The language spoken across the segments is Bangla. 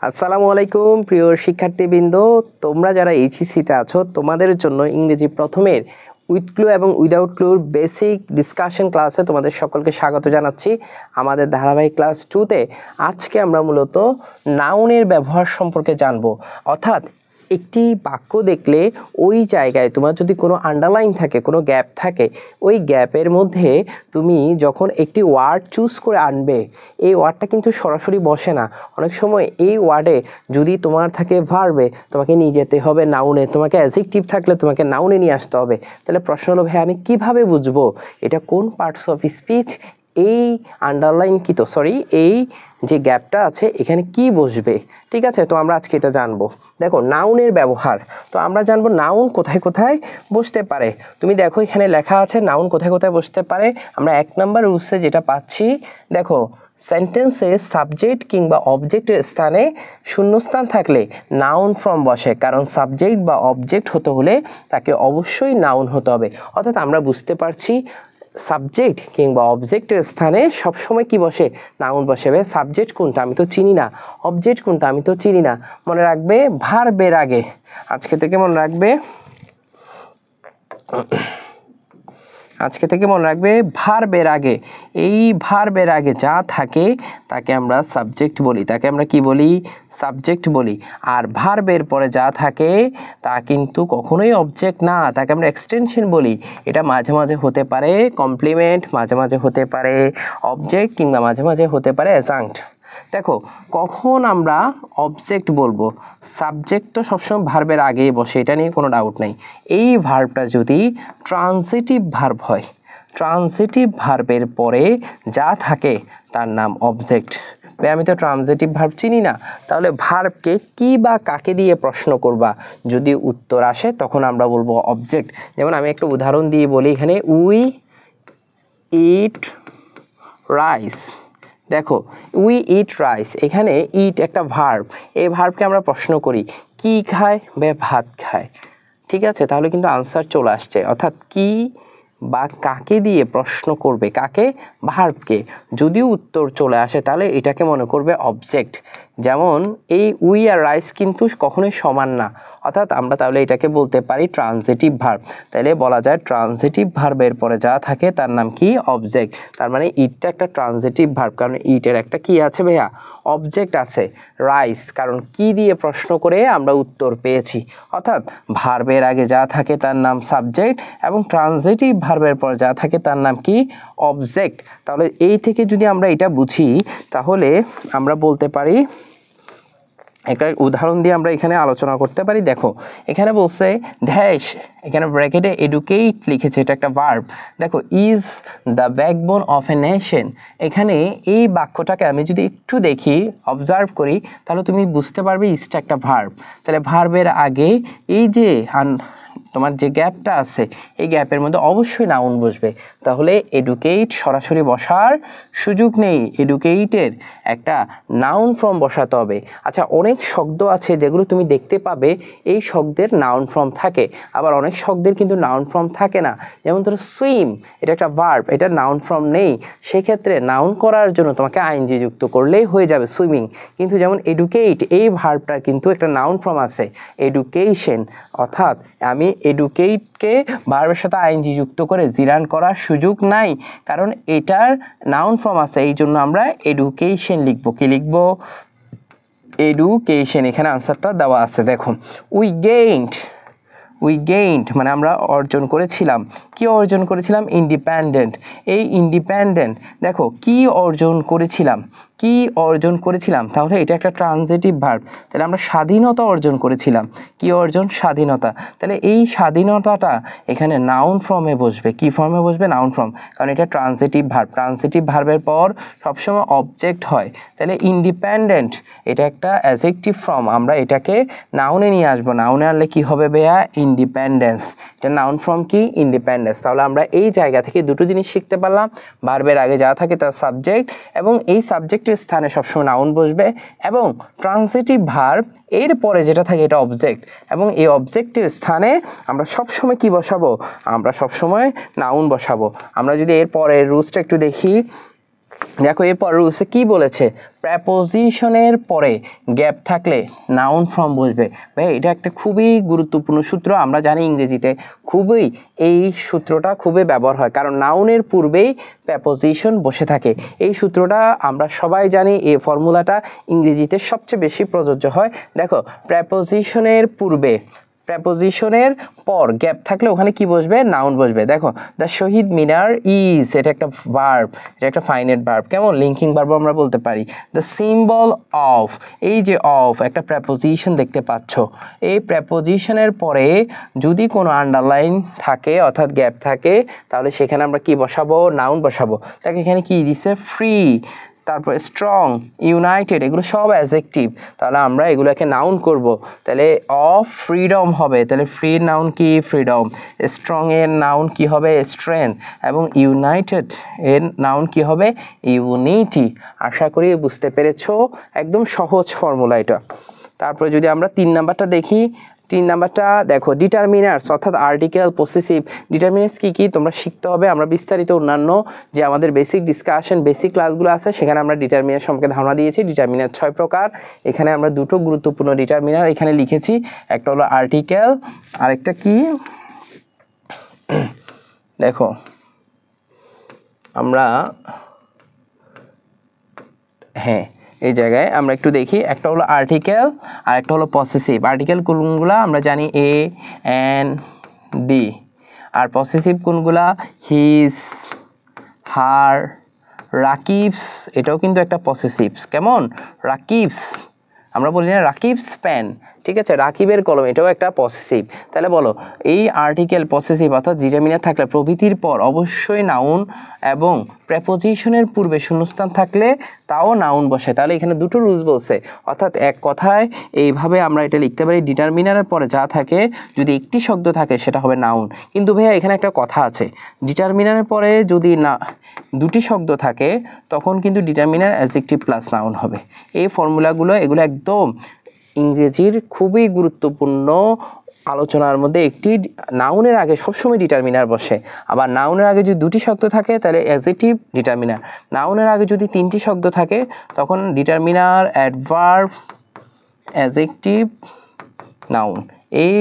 আসসালামু আলাইকুম প্রিয় শিক্ষার্থীবৃন্দ, তোমরা যারা এইচএসসিতে আছো তোমাদের জন্য ইংরেজি প্রথমের উইথ ক্লু এবং উইদাউট ক্লুর বেসিক ডিসকাশন ক্লাসে তোমাদের সকলকে স্বাগত জানাচ্ছি। আমাদের ধারাবাহিক ক্লাস 2তে আজকে আমরা মূলত নাউনের ব্যবহার সম্পর্কে জানবো। অর্থাৎ একটি বাক্য দেখলে ওই জায়গায় তোমার যদি কোনো আন্ডারলাইন থাকে, কোনো গ্যাপ থাকে, ওই গ্যাপের মধ্যে তুমি যখন একটি ওয়ার্ড চুজ করে আনবে, এই ওয়ার্ডটা কিন্তু সরাসরি বসে না। অনেক সময় এই ওয়ার্ডে যদি তোমার থাকে ভার্বে, তোমাকে নিয়ে যেতে হবে নাউনে, তোমাকে অ্যাডজেক্টিভ থাকলে তোমাকে নাউনে নিয়ে আসতে হবে। তাহলে প্রশ্ন হলো, ভাই আমি কিভাবে বুঝবো এটা কোন পার্টস অফ স্পিচ, এই আন্ডারলাইনকৃত এই যে গ্যাপটা আছে এখানে কি বসবে? ঠিক আছে, তো আমরা আজকে এটা জানবো। দেখো নাউনের ব্যবহার, তো আমরা জানবো নাউন কোথায় কোথায় বসতে পারে। তুমি দেখো এখানে লেখা আছে নাউন কোথায় কোথায় বসতে পারে। আমরা 1 নম্বর রুলসে যেটা পাচ্ছি, দেখো সেন্টেন্সে সাবজেক্ট কিংবা অবজেক্টের স্থানে শূন্যস্থান থাকলে নাউন ফর্ম বসে, কারণ সাবজেক্ট বা অবজেক্ট হতে হলে তাকে অবশ্যই নাউন হতে হবে। অর্থাৎ আমরা বুঝতে পারছি সাবজেক্ট কিংবা অবজেক্টের স্থানে সবসময় কি বসে? নাউন বসে। সাবজেক্ট কোনটা আমি তো চিনি না, অবজেক্ট কোনটা আমি তো চিনি না। মনে রাখবে ভার্বের আগে, আজকে থেকে মনে রাখবে ভার্বের আগে, এই ভার্বের আগে যা থাকে তাকে আমরা সাবজেক্ট বলি, তাকে আমরা কি বলি? সাবজেক্ট বলি। আর ভার্বের পরে যা থাকে তা কিন্তু কখনোই অবজেক্ট না, তাকে আমরা এক্সটেনশন বলি। এটা মাঝে মাঝে হতে পারে কমপ্লিমেন্ট, মাঝে মাঝে হতে পারে অবজেক্ট, কিংবা মাঝে মাঝে হতে পারে অ্যাডজাঙ্ক্ট। দেখো কখন আমরা অবজেক্ট বলবো? সাবজেক্ট তো সবসময় ভার্বের আগেই বসে, এটা নিয়ে কোনো ডাউট নেই। এই ভার্বটা যদি ট্রান্সিটিভ ভার্ব হয়, ট্রান্সিটিভ ভার্বের পরে যা থাকে তার নাম অবজেক্ট। আমি তো ট্রান্সিটিভ ভার্ব চিনি না, তাহলে ভার্বকে কি বা কাকে দিয়ে প্রশ্ন করবা? যদি উত্তর আসে তখন আমরা বলবো অবজেক্ট। যেমন আমি একটা উদাহরণ দিয়ে বলি, এখানে উই ইট রাইস। দেখো উই ইট রাইস, এখানে ইট একটা ভার্ব, এই ভার্বকে আমরা প্রশ্ন করি কি খায়? ভাত খায়। ঠিক আছে, তাহলে কিন্তু আনসার চলে আসছে। অর্থাৎ কি বা কাকে দিয়ে প্রশ্ন করবে? কাকে? ভার্বকে। যদিও উত্তর চলে আসে তাহলে এটাকে মনে করবে অবজেক্ট। যেমন এই উই আর রাইস কিন্তু কখনোই সমান না, অর্থাৎ আমরা তাহলে এটাকে বলতে পারি ট্রান্সিটিভ ভার্ব। তাহলে বলা যায় ট্রান্সিটিভ ভার্বের পরে যা থাকে তার নাম কি? অবজেক্ট। তার মানে ইটটা একটা ট্রান্সিটিভ ভার্ব, কারণ ইটের একটা কি আছে ভাইয়া? অবজেক্ট আছে। রাইস, কারণ কি দিয়ে প্রশ্ন করে আমরা উত্তর পেয়েছি। অর্থাৎ ভার্বের আগে যা থাকে তার নাম সাবজেক্ট, এবং ট্রান্সিটিভ ভার্বের পর যা থাকে তার নাম কি? অবজেক্ট। তাহলে এই থেকে যদি আমরা এটা বুঝি তাহলে আমরা বলতে পারি, একটা উদাহরণ দিয়ে আমরা এখানে আলোচনা করতে পারি। দেখো এখানে বলছে ড্যাশ, এখানে ব্র্যাকেটে এডুকেট লিখেছে, এটা একটা ভার্ব। দেখো is the backbone of a nation, এখানে এই বাক্যটাকে আমি যদি একটু দেখি, অবজার্ভ করি, তাহলে তুমি বুঝতে পারবে ইজটা একটা ভার্ব। তাহলে ভার্বের আগে এই যে তোমার যে গ্যাপটা আছে, এই গ্যাপের মধ্যে অবশ্যই নাউন বসবে। তাহলে এডুকেট সরাসরি বসার সুযোগ নেই, এডুকেটের একটা নাউন ফর্ম বসাতে হবে। আচ্ছা, অনেক শব্দ আছে যেগুলো তুমি দেখতে পাবে এই শব্দের নাউন ফর্ম থাকে, আবার অনেক শব্দের কিন্তু নাউন ফর্ম থাকে না। যেমন ধরো সুইম, এটা একটা ভার্ব, এটা নাউন ফর্ম নেই। সেক্ষেত্রে নাউন করার জন্য তোমাকে আইএনজি যুক্ত করলেই হয়ে যাবে সুইমিং। কিন্তু যেমন এডুকেট, এই ভার্বটার কিন্তু একটা নাউন ফর্ম আছে, এডুকেশন। অর্থাৎ আমি এডুকেটকে ভার্বের সাথে আইএনজি যুক্ত করে জিরান করার সুযোগ নাই, কারণ এটার নাউন ফর্ম আছে। এই জন্য আমরা এডুকেশন লিখবো। কি লিখবো? এডুকেশন। এখানে আনসারটা দেওয়া আছে। দেখো উই গেইনড মানে আমরা অর্জন করেছিলাম। কি অর্জন করেছিলাম? ইন্ডিপেন্ডেন্ট। এই ইন্ডিপেন্ডেন্ট, দেখো কি অর্জন করেছিলাম, কি অর্জন করেছিলাম, তাহলে এটা একটা ট্রান্সিটিভ ভার্ব। তাহলে আমরা স্বাধীনতা অর্জন করেছিলাম। কি অর্জন? স্বাধীনতা। তাহলে এই স্বাধীনতাটা এখানে নাউন ফর্মে বসবে। কি ফর্মে বসবে? নাউন ফর্ম, কারণ এটা ট্রান্সিটিভ ভার্ব। ট্রান্সিটিভ ভার্বের পর সবসময় অবজেক্ট হয়। তাহলে ইন্ডিপেন্ডেন্ট এটা একটা অ্যাডজেক্টিভ ফর্ম, আমরা এটাকে নাউনে নিয়ে আসবো। নাউনে আনলে কি হবে ভাইয়া? ইন্ডিপেন্ডেন্স। এটা নাউন ফর্ম কি ইন্ডিপেন্ডেন্স। তাহলে আমরা এই জায়গা থেকে দুটো জিনিস শিখতে পারলাম, ভার্বের আগে যা থাকে তার সাবজেক্ট, এবং এই সাবজেক্টের স্থানে সবসময় নাউন বসবে, এবং ট্রান্সিটিভ ভার্ব এর পরে যেটা থাকে এটা অবজেক্ট, এবং এই অবজেক্টের স্থানে আমরা সবসময় কি বসাবো, আমরা সবসময় নাউন বসাবো। আমরা যদি এর পরের রুলসটা একটু দেখি, দেখো এরপর রুলসে কি বলেছে, প্রেপোজিশনের পরে গ্যাপ থাকলে নাউন ফর্ম বসবে। ভাই এটা একটা খুবই গুরুত্বপূর্ণ সূত্র, আমরা জানি ইংরেজিতে খুবই এই সূত্রটা খুবই ব্যবহার হয়, কারণ নাউনের পূর্বেই প্রেপোজিশন বসে থাকে। এই সূত্রটা আমরা সবাই জানি, এই ফর্মুলাটা ইংরেজিতে সবচেয়ে বেশি প্রযোজ্য হয়। দেখো প্রেপোজিশনের পূর্বে, প্রেপোজিশনের পর গ্যাপ থাকলে ওখানে কি বসবে, নাউন বসবে। দেখো দ্য শহীদ মিনার ইজ, এটা একটা ভার্ব, এটা একটা ফাইনাইট ভার্ব, কেমন লিঙ্কিং ভার্ব আমরা বলতে পারি। দ্য সিম্বল অফ, এই যে অফ একটা প্রেপোজিশন দেখতে পাচ্ছ, এই প্রেপোজিশনের পরে যদি কোনো আন্ডারলাইন থাকে অর্থাৎ গ্যাপ থাকে, তাহলে সেখানে আমরা কি বসাবো, নাউন বসাবো। দেখো এখানে কি দিছে, ফ্রি, তারপর স্ট্রং, ইউনাইটেড, এগুলো সব অ্যাডজেক্টিভ, তাহলে আমরা এগুলোকে নাউন করব। তাহলে অফ ফ্রিডম হবে, তাহলে ফ্রির নাউন কি, ফ্রিডম। স্ট্রং এর নাউন কি হবে, স্ট্রেংথ, এবং ইউনাইটেড এর নাউন কি হবে, ইউনিটি। আশা করি বুঝতে পেরেছো, একদম সহজ ফর্মুলা এটা। তারপরে যদি আমরা 3 নাম্বারটা দেখি, 3 নাম্বারটা দেখো ডিটারমিনার্স অর্থাৎ আর্টিকেল, পসেসিভ। ডিটারমিনার্স কি কি তোমরা শিখতে হবে, আমরা বিস্তারিত অন্যান্য যে আমাদের বেসিক ডিসকাশন, বেসিক ক্লাসগুলো আছে সেখানে আমরা ডিটারমিনার সম্পর্কে ধারণা দিয়েছি। ডিটারমিনার 6 প্রকার, এখানে আমরা দুটো গুরুত্বপূর্ণ ডিটারমিনার এখানে লিখেছি, একটা হলো আর্টিকেল, আরেকটা কি, দেখো আমরা হ্যাঁ এই জায়গায় আমরা একটু দেখি, একটা হলো আর্টিকেল আর একটা হলো পসেসিভ। আর্টিকেল কোনগুলা আমরা জানি, এ এন ডি, আর পসেসিভ কোনগুলা, হিজ, হার, রাকিবস, এটাও কিন্তু একটা পসেসিভস, কেমন রাকিবস, আমরা বলি না রাকিবস পেন, ঠিক আছে, রাকিবের কলম, এটাও একটা পসেসিভ। তাহলে বলো এই আর্টিকেল, পসেসিভ অর্থাৎ ডিটারমিনার থাকলে প্রভৃতির পর অবশ্যই নাউন, এবং প্রেপোজিশনের পূর্বে শূন্যস্থান থাকলে তাও নাউন বসে। তাহলে এখানে দুটো রুলস বলছে, অর্থাৎ এক কথায় এইভাবে আমরা এটা লিখতে পারি, ডিটারমিনারের পরে যা থাকে যদি একটি শব্দ থাকে সেটা হবে নাউন। কিন্তু ভাইয়া এখানে একটা কথা আছে, ডিটারমিনারের পরে যদি না দুটি শব্দ থাকে তখন কিন্তু ডিটারমিনার অ্যাডজেক্টিভ প্লাস নাউন হবে। এই ফর্মুলাগুলো এগুলো একদম ইংরেজির খুবই গুরুত্বপূর্ণ আলোচনার মধ্যে একটি। নাউনের আগে সবসময় ডিটারমিনার বসে, আবার নাউনের আগে যদি দুটি শব্দ থাকে তাহলে অ্যাডজেক্টিভ ডিটারমিনার, নাউনের আগে যদি 3টি শব্দ থাকে তখন ডিটারমিনার, অ্যাডভার্ব, অ্যাডজেক্টিভ, নাউন। এই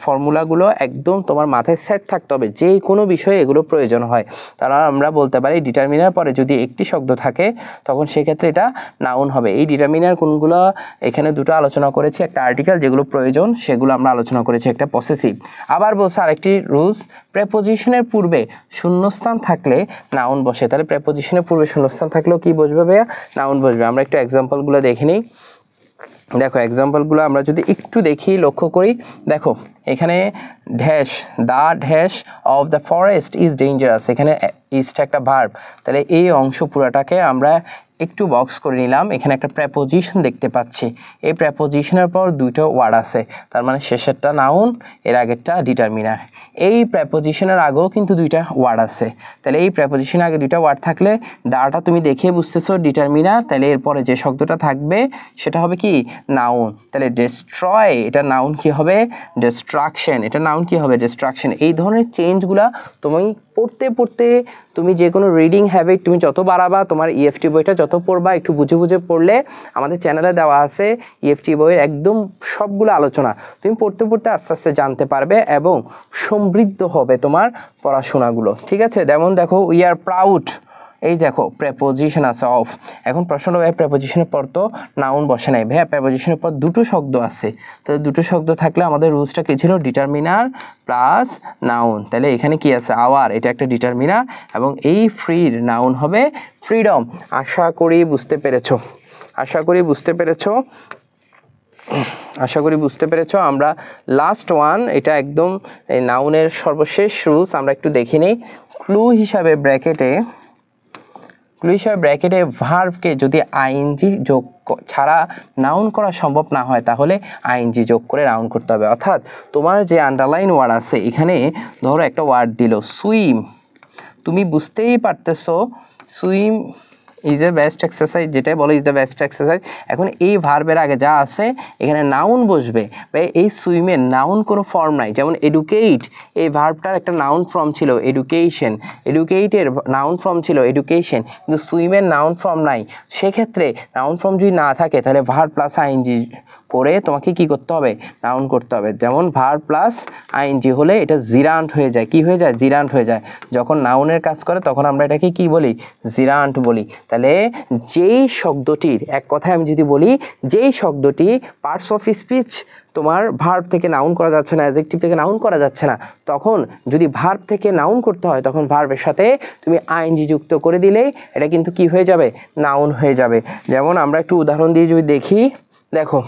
ফর্মুলাগুলো একদম তোমার মাথায় সেট থাকতে হবে, যে কোনো বিষয়ে এগুলো প্রয়োজন হয়। তারা আমরা বলতে পারি ডিটারমিনার পরে যদি একটি শব্দ থাকে তখন সেক্ষেত্রে এটা নাউন হবে। এই ডিটারমিনার কোনগুলো এখানে দুটো আলোচনা করেছি, একটা আর্টিকেল যেগুলো প্রয়োজন সেগুলো আমরা আলোচনা করেছি, একটা পসেসিভ। আবার বলছে আরেকটি রুলস, প্রেপোজিশনের পূর্বে শূন্যস্থান থাকলে নাউন বসে। তাহলে প্রেপোজিশনের পূর্বে শূন্যস্থান থাকলেও কি বসবে ভাইয়া, নাউন বসবে। আমরা একটু এক্সাম্পলগুলো দেখে নিই। দেখো এক্সাম্পলগুলো আমরা যদি একটু দেখি, লক্ষ্য করি, দেখো এখানে dash, the dash of the forest is dangerous, এখানে ইজটা একটা ভার্ব, তাহলে এই অংশ পুরাটাকে আমরা একটু বক্স করে নিলাম। এখানে একটা প্রেপোজিশন দেখতে পাচ্ছি, এই প্রেপোজিশনের পর দুইটা ওয়ার্ড আছে, তার মানে শেষেরটা নাউন, এর আগেরটা ডিটারমিনার। এই প্রেপোজিশনের আগেও কিন্তু দুইটা ওয়ার্ড আছে, তাহলে এই প্রেপোজিশনের আগে দুইটা ওয়ার্ড থাকলে দাটা তুমি দেখে বুঝতেছো ডিটারমিনার, তাহলে এরপরে যে শব্দটা থাকবে সেটা হবে কি, নাউন। তাহলে ডেস্ট্রয়, এটা নাউন কি হবে, ডিস্ট্রাকশন, এটা নাউন কি হবে, ডিস্ট্রাকশন। এই ধরনের চেঞ্জগুলা তুমি পড়তে পড়তে, তুমি যে কোনো রিডিং হ্যাবিট তুমি যত বাড়াবা, তোমার ইএফটি বইটা যত পড়বা, একটু বুঝে বুঝে পড়লে, আমাদের চ্যানেলে দেওয়া আছে ইএফটি বইয়ের একদম সবগুলো আলোচনা, তুমি পড়তে পড়তে আস্তে আস্তে জানতে পারবে এবং সমৃদ্ধ হবে তোমার পড়াশোনাগুলো, ঠিক আছে। যেমন দেখো উই আর প্রাউড, এই দেখো প্রেপোজিশন আছে অফ। এখন প্রশ্ন ভাই প্রেপোজিশনের পর তো নাউন বসে নাই, ভাইয়া প্রেপোজিশনের পর দুটো শব্দ আছে, তাহলে দুটো শব্দ থাকলে আমাদের রুলসটা কি ছিল, ডিটারমিনার প্লাস নাউন। তাহলে এখানে কি আছে, আওয়ার, এটা একটা ডিটারমিনার, এবং এই ফ্রির নাউন হবে ফ্রিডম। আশা করি বুঝতে পেরেছো, আশা করি বুঝতে পেরেছো, আশা করি বুঝতে পেরেছো। আমরা লাস্ট ওয়ান, এটা একদম এই নাউনের সর্বশেষ রুলস আমরা একটু দেখে নিই। ক্লু হিসাবে ব্র্যাকেটে ক্লু হিসাবে ব্র্যাকেটে ভার্বকে যদি আইএনজি যোগ ছাড়া নাউন করা সম্ভব না হয় তাহলে আইএনজি যোগ করে নাউন করতে হবে। অর্থাৎ তোমার যে আন্ডারলাইন ওয়ার্ড আছে এখানে ধরো একটা ওয়ার্ড দিল সুইম, তুমি বুঝতেই পারতেছো swim is a best exercise, যেটাই বলো ইজ দ্য বেস্ট এক্সারসাইজ। এখন এই ভার্বের আগে যা আছে এখানে নাউন বসবে, বা এই সুইমের নাউন কোনো ফর্ম নাই। যেমন এডুকেট, এই ভার্বটার একটা নাউন ফর্ম ছিল এডুকেশন, এডুকেটের নাউন ফর্ম ছিল এডুকেশন, কিন্তু সুইমের নাউন ফর্ম নাই। সেক্ষেত্রে নাউন ফর্ম যদি না থাকে তাহলে ভার্ব প্লাস আইএনজি করে তোমাকে কি করতে হবে, নাউন করতে হবে। যেমন ভার্ব প্লাস আইএনজি হলে এটা জিরান্ট হয়ে যায়, কি হয়ে যায়, জিরান্ট হয়ে যায়। যখন নাউনের কাজ করে তখন আমরা এটাকে কি বলি, জিরান্ট বলি। তাহলে যেই শব্দটির, এক কথায় আমি যদি বলি, যেই শব্দটি পার্টস অফ স্পিচ তোমার ভার্ব থেকে নাউন করা যাচ্ছে না, অ্যাডজেক্টিভ থেকে নাউন করা যাচ্ছে না, তখন যদি ভার্ব থেকে নাউন করতে হয় তখন ভার্বের সাথে তুমি আইএনজি যুক্ত করে দিলেই এটা কিন্তু কি হয়ে যাবে, নাউন হয়ে যাবে। যেমন আমরা একটু উদাহরণ দিয়ে যদি দেখি, দেখো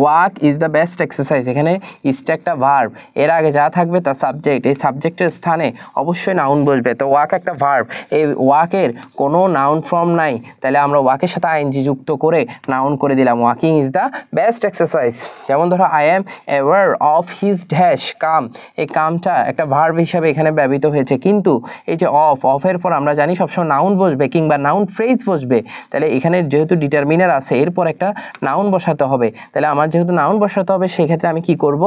walk is the best exercise, এখানে ইজটা একটা ভার্ব, এর আগে যা থাকবে তা সাবজেক্ট, এই সাবজেক্টের স্থানে অবশ্যই নাউন বসবে। তো ওয়াক একটা ভার্ব, এই ওয়াকের কোনো নাউন ফর্ম নাই, তাহলে আমরা ওয়াকের সাথে আইএনজি যুক্ত করে নাউন করে দিলাম, walking is the best exercise. যেমন ধরো I am aware of his dash come, এই কামটা একটা ভার্ব হিসাবে এখানে ব্যবহৃত হয়েছে, কিন্তু এই যে অফের পর আমরা জানি সবসময় নাউন বসবে কিংবা নাউন ফ্রেজ বসবে। তাহলে এখানে যেহেতু ডিটারমিনার আছে এরপর একটা নাউন বসাতে হবে, তাহলে আমার যেহেতু নাউন বসাতে হবে সেক্ষেত্রে আমি কি করব,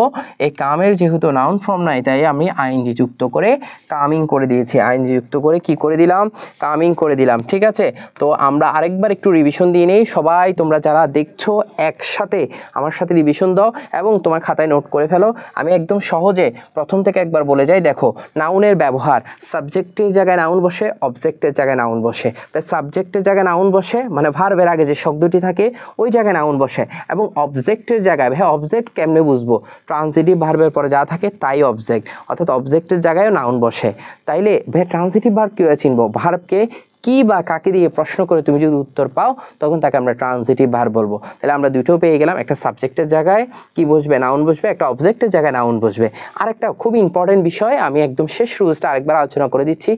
এই কামের যেহেতু নাউন ফর্ম নাই তাই আমি আইএনজি যুক্ত করে কামিং করে দিয়েছি, আইএনজি যুক্ত করে কি করে দিলাম, কামিং করে দিলাম। ঠিক আছে, তো আমরা আরেকবার একটু রিভিশন দিয়ে নেই। সবাই তোমরা যারা দেখছো একসাথে আমার সাথে রিভিশন দাও এবং তোমার খাতায় নোট করে ফেলো। আমি একদম সহজে প্রথম থেকে একবার বলে যাই। দেখো, নাউনের ব্যবহার, সাবজেক্টের জায়গায় নাউন বসে, অবজেক্টের জায়গায় নাউন বসে। তাই সাবজেক্টের জায়গায় নাউন বসে মানে ভার্বের আগে যে শব্দটি থাকে ওই জায়গায় নাউন বসে, এবং অবজেক্টের জায়গায়, ভাই অবজেক্ট কেমনে বুঝবো, ট্রান্সিটিভ ভার্বের পরে যা থাকে তাই অবজেক্ট, অর্থাৎ অবজেক্টের জায়গায়ও নাউন বসে। তাইলে ভাই ট্রান্সিটিভ ভার্ব কীভাবে চিনবো, ভার্বকে কি বা কাকে দিয়ে প্রশ্ন করে তুমি যদি উত্তর পাও তখন তাকে আমরা ট্রান্সিটিভ ভার্ব বলবো। তাহলে আমরা দুটো পেয়ে গেলাম, একটা সাবজেক্টের জায়গায় কি বসবে, নাউন বসবে, একটা অবজেক্টের জায়গায় নাউন বসবে। আর একটা খুব ইম্পর্টেন্ট বিষয়, আমি একদম শেষ রুলসটা আরেকবার আলোচনা করে দিচ্ছি।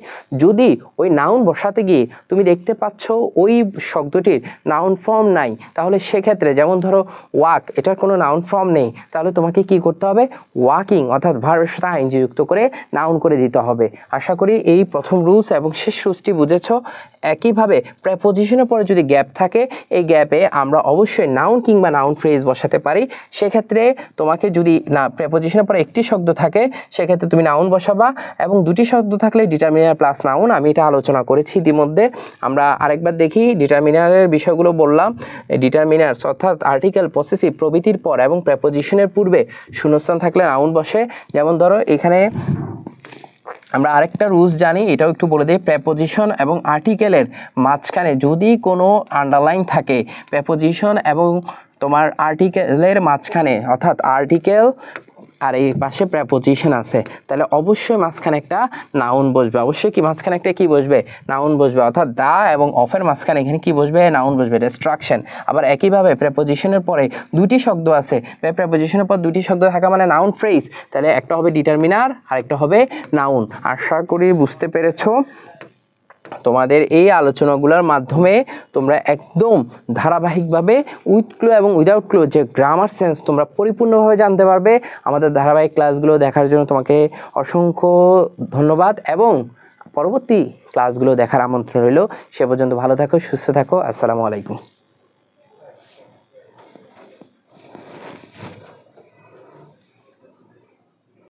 যদি ওই নাউন বসাতে গিয়ে তুমি দেখতে পাচ্ছ ওই শব্দটির নাউন ফর্ম নাই, তাহলে সেক্ষেত্রে যেমন ধরো ওয়াক, এটার কোনো নাউন ফর্ম নেই, তাহলে তোমাকে কি করতে হবে, ওয়াকিং অর্থাৎ ভার্বের সাথে আইএনজি যুক্ত করে নাউন করে দিতে হবে। আশা করি এই প্রথম রুলস এবং শেষ রুলসটি বুঝেছো। একইভাবে প্রেপোজিশনের পরে যদি গ্যাপ থাকে, এই গ্যাপে আমরা অবশ্যই নাউন কিংবা নাউন ফ্রেজ বসাতে পারি। সেক্ষেত্রে তোমাকে যদি না প্রেপোজিশনের পরে একটি শব্দ থাকে সেক্ষেত্রে তুমি নাউন বসাবা, এবং দুটি শব্দ থাকলে ডিটারমিনার প্লাস নাউন। আমি এটা আলোচনা করেছি ইতিমধ্যে। আমরা আরেকবার দেখি, ডিটারমিনারের বিষয়গুলো বললাম। ডিটারমিনার্স অর্থাৎ আর্টিকেল, পসেসিভ প্রভৃতির পর এবং প্রেপোজিশনের পূর্বে শূন্যস্থান থাকলে নাউন বসে। যেমন ধরো এখানে আমরা আরেকটা রুলস জানি, এটাও একটু বলে দিই। প্রেপোজিশন এবং আর্টিকেলের মাঝখানে যদি কোনো আন্ডারলাইন থাকে, প্রেপোজিশন এবং তোমার আর্টিকেলের মাঝখানে, অর্থাৎ আর্টিকেল আর এই পাশে প্রেপোজিশন আছে, তাহলে অবশ্যই মাঝখানে একটা নাউন বসবে। অবশ্যই কি মাঝখানে একটা কি বসবে, নাউন বসবে। অর্থাৎ দা এবং অফের মাঝখানে এখানে কি বসবে, নাউন বসবে, ডিস্ট্রাকশন। আবার একইভাবে প্রেপোজিশনের পরে দুটি শব্দ আছে, প্রেপোজিশনের পর দুটি শব্দ থাকা মানে নাউন ফ্রেজ, তাহলে একটা হবে ডিটারমিনার আর একটা হবে নাউন। আশা করি বুঝতে পেরেছো। তোমাদের এই আলোচনাগুলোর মাধ্যমে তোমরা একদম ধারাবাহিকভাবে উইথ ক্লু এবং উইদাউট ক্লু যে গ্রামার সেন্স তোমরা পরিপূর্ণভাবে জানতে পারবে। আমাদের ধারাবাহিক ক্লাসগুলো দেখার জন্য তোমাকে অসংখ্য ধন্যবাদ, এবং পরবর্তী ক্লাসগুলো দেখার আমন্ত্রণ রইল। সে পর্যন্ত ভালো থাকো, সুস্থ থাকো। আসসালামু আলাইকুম।